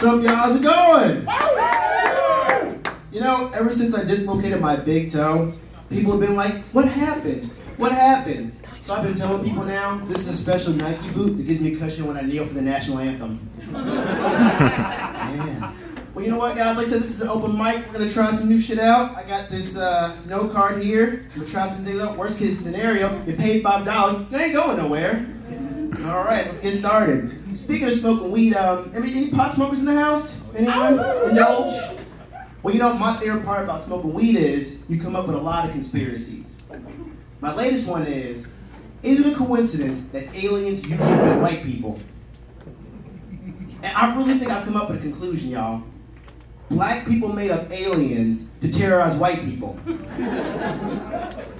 What's up, y'all? How's it going? You know, ever since I dislocated my big toe, people have been like, what happened? What happened? So I've been telling people now, this is a special Nike boot that gives me cushion when I kneel for the national anthem. Man. Well, you know what, guys? Like I said, this is an open mic. We're going to try some new shit out. I got this note card here. We're going to try some things out. Worst case scenario, you paid $5. You ain't going nowhere. All right, let's get started. Speaking of smoking weed, any pot smokers in the house? Anyone? Indulge? Well, you know, my favorite part about smoking weed is you come up with a lot of conspiracies. My latest one is it a coincidence that aliens usually get white people? And I really think I've come up with a conclusion, y'all. Black people made up aliens to terrorize white people. I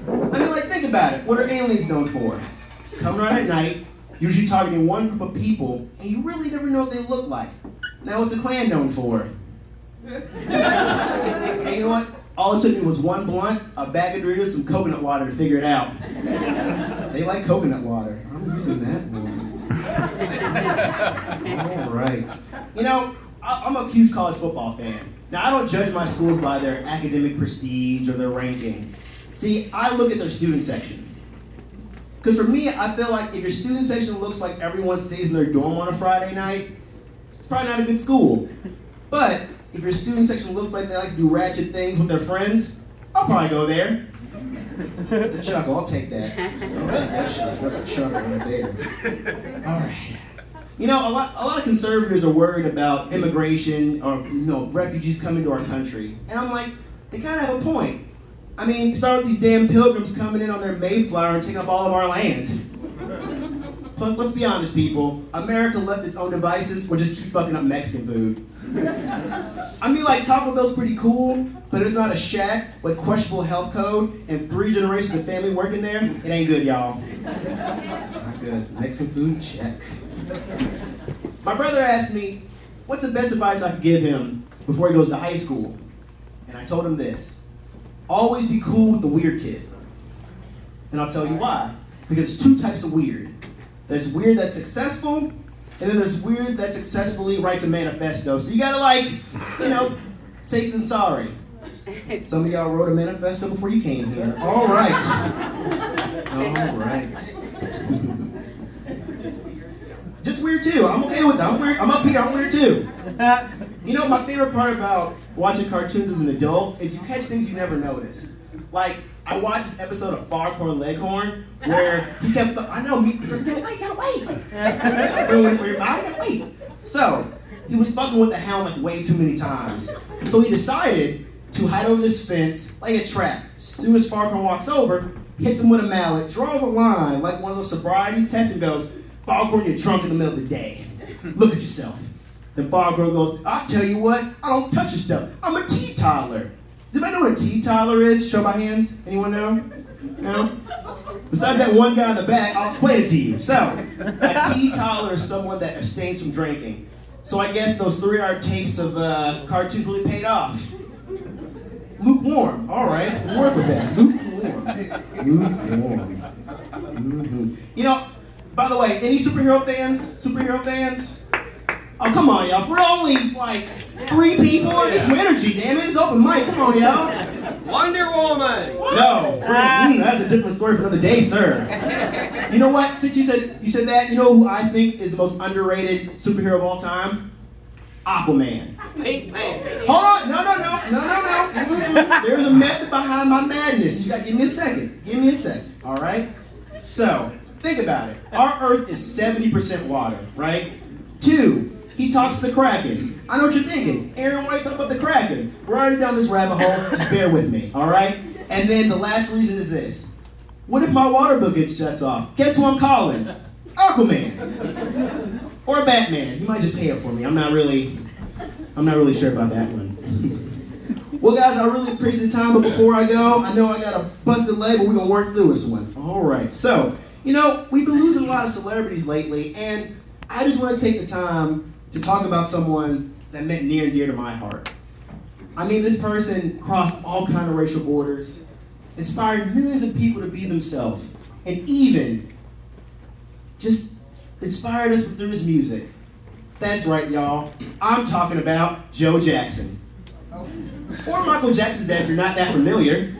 mean, like, think about it. What are aliens known for? Coming around at night, usually targeting one group of people, and you really never know what they look like. Now, what's a Klan known for? Hey, you know what? All it took me was one blunt, a bag of Doritos, some coconut water to figure it out. They like coconut water. I'm using that one. All right. You know, I'm a huge college football fan. Now, I don't judge my schools by their academic prestige or their ranking. See, I look at their student section. Because for me, I feel like if your student section looks like everyone stays in their dorm on a Friday night, it's probably not a good school. But if your student section looks like they like to do ratchet things with their friends, I'll probably go there. It's a chuckle, I'll take that. I'll take that shit. It's like a chuckle right there. All right. You know, a lot of conservatives are worried about immigration or, you know, refugees coming to our country. And I'm like, they kind of have a point. I mean, start with these damn pilgrims coming in on their Mayflower and taking up all of our land. Plus, let's be honest, people. America left its own devices or just keep fucking up Mexican food. I mean, like, Taco Bell's pretty cool, but it's not a shack with questionable health code and 3 generations of family working there. It ain't good, y'all. It's not good. Mexican food, check. My brother asked me, what's the best advice I could give him before he goes to high school? And I told him this. Always be cool with the weird kid. And I'll tell you why. Because there's 2 types of weird. There's weird that's successful, and then there's weird that successfully writes a manifesto. So you gotta, like, you know, safe than sorry. Some of y'all wrote a manifesto before you came here. All right. All right. Just weird too. I'm okay with that. I'm weird. I'm up here. I'm weird too. You know, my favorite part about watching cartoons as an adult is you catch things you never noticed. Like, I watched this episode of Foghorn Leghorn where he kept, I know, you gotta wait. So, he was fucking with the hound like way too many times. So he decided to hide over this fence, lay a trap. As soon as Foghorn walks over, hits him with a mallet, draws a line like one of those sobriety tests and goes, Foghorn, you're drunk in the middle of the day. Look at yourself. Then Foghorn goes, I'll tell you what, I don't touch this stuff. I'm a teetotaler. Does anybody know what a teetotaler is? Show by hands. Anyone know? No? Besides that one guy in the back, I'll explain it to you. So, a teetotaler is someone that abstains from drinking. So I guess those 3-hour tapes of cartoons really paid off. Lukewarm. All right, we'll work with that. Lukewarm. Mm-hmm. You know, by the way, any superhero fans? Superhero fans? Oh, come on, y'all. If we're only, like, 3 people, there's some energy, damn it. It's open mic. Come on, y'all. Wonder Woman. No. That's a different story for another day, sir. You know what? Since you said that, you know who I think is the most underrated superhero of all time? Aquaman. Hold on. No. There's a method behind my madness. You gotta give me a second. All right? So, think about it. Our Earth is 70% water, right? 2, he talks to the Kraken. I know what you're thinking. Aaron White talked about the Kraken. We're already down this rabbit hole. Just bear with me, all right? And then the last reason is this. What if my water bill gets shuts off? Guess who I'm calling? Aquaman. Or Batman. He might just pay it for me. I'm not really sure about that one. Well, guys, I really appreciate the time, but before I go, I know I got a busted leg, but we're going to work through this one. All right. So, you know, we've been losing a lot of celebrities lately, and I just want to take the time to talk about someone that meant near and dear to my heart. I mean, this person crossed all kinds of racial borders, inspired millions of people to be themselves, and even just inspired us through his music. That's right, y'all. I'm talking about Joe Jackson. Or Michael Jackson's dad if you're not that familiar.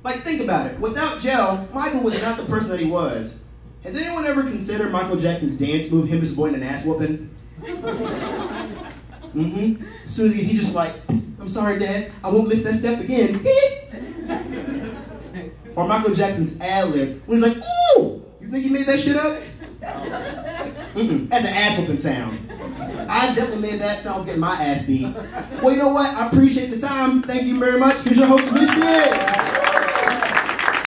Like, think about it. Without Joe, Michael was not the person that he was. Has anyone ever considered Michael Jackson's dance move, him just avoiding an ass whooping? Mm-hmm. As soon as he's just like, I'm sorry, Dad, I won't miss that step again. Or Michael Jackson's ad-libs, when he's like, ooh! You think he made that shit up? Mm-mm. That's an ass whooping sound. I definitely made that sound. I was getting my ass beat. Well, you know what? I appreciate the time. Thank you very much. Here's your host, Miss Good.